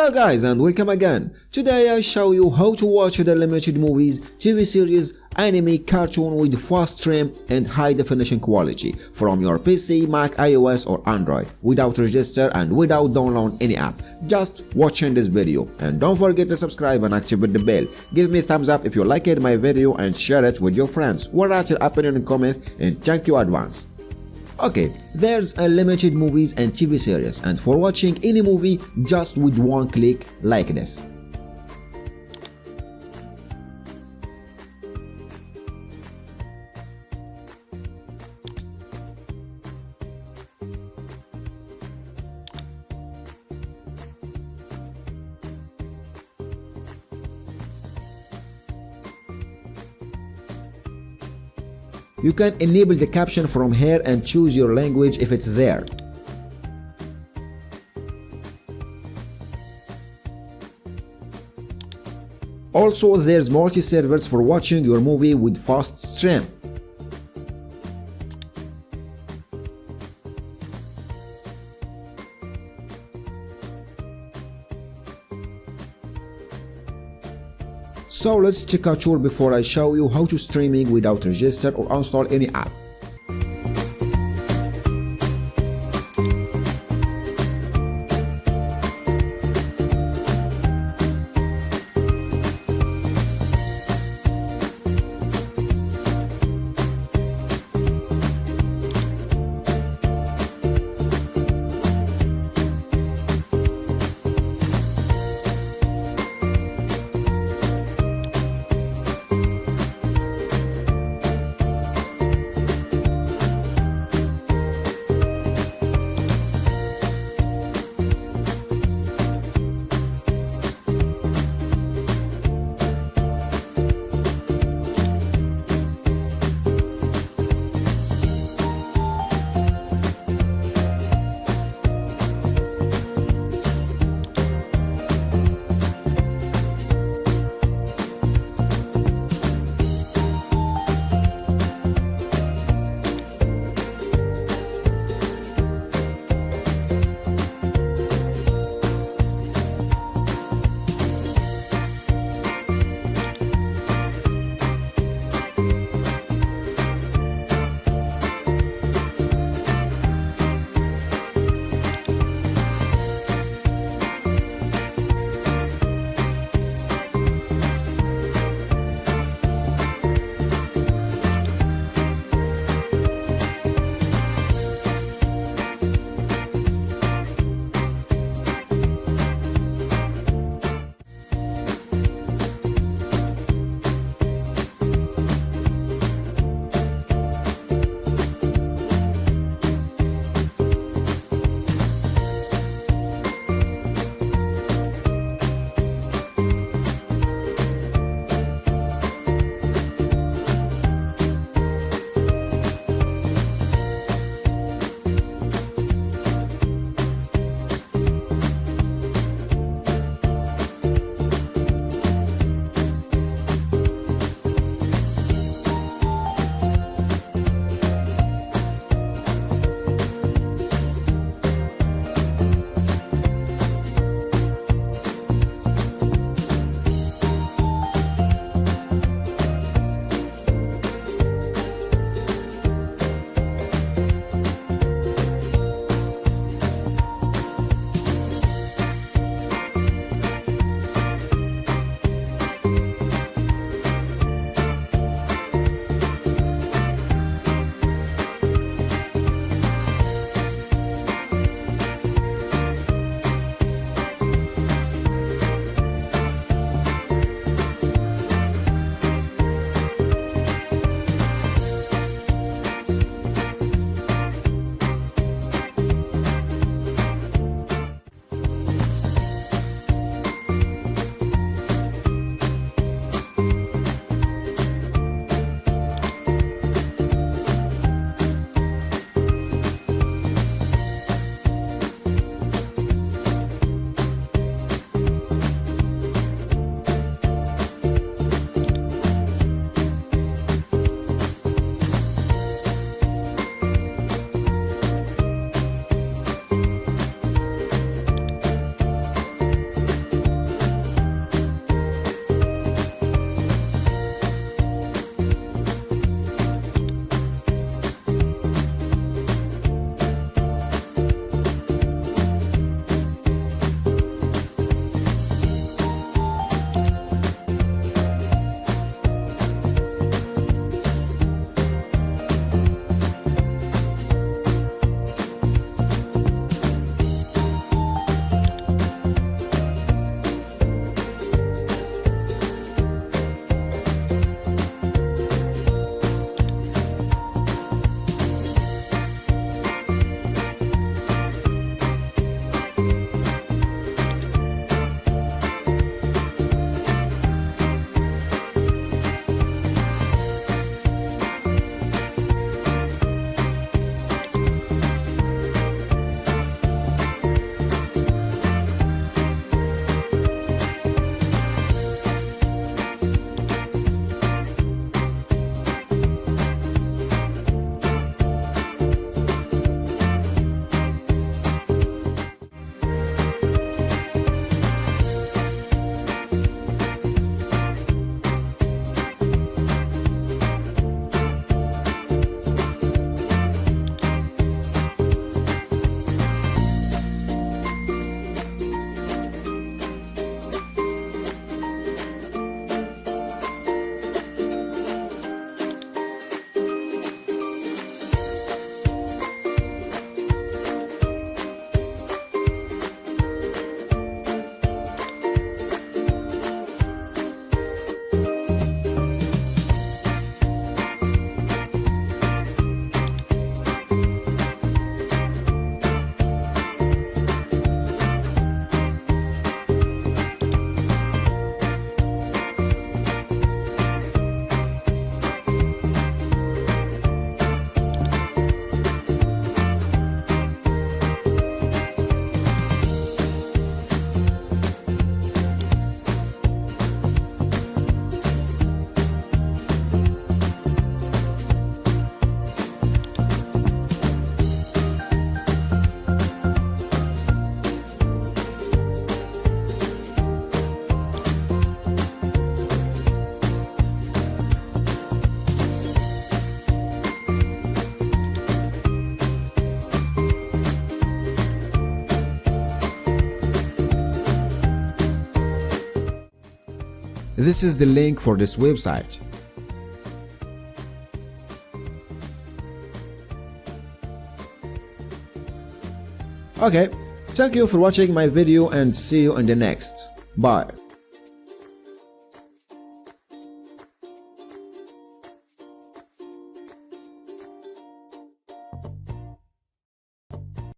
Hello guys and welcome again. Today I show you how to watch the limited movies, TV series, anime, cartoon with fast stream and high definition quality from your PC, Mac, iOS or Android without register and without download any app. Just watching this video and don't forget to subscribe and activate the bell. Give me a thumbs up if you liked my video and share it with your friends. Write your opinion in comments and thank you advance. Okay, there's unlimited movies and TV series, and for watching any movie just with one click like this. You can enable the caption from here and choose your language if it's there. Also, there's multi-servers for watching your movie with fast stream. So let's check a tour before I show you how to streaming without register or install any app. This is the link for this website. Okay, thank you for watching my video and see you in the next. Bye.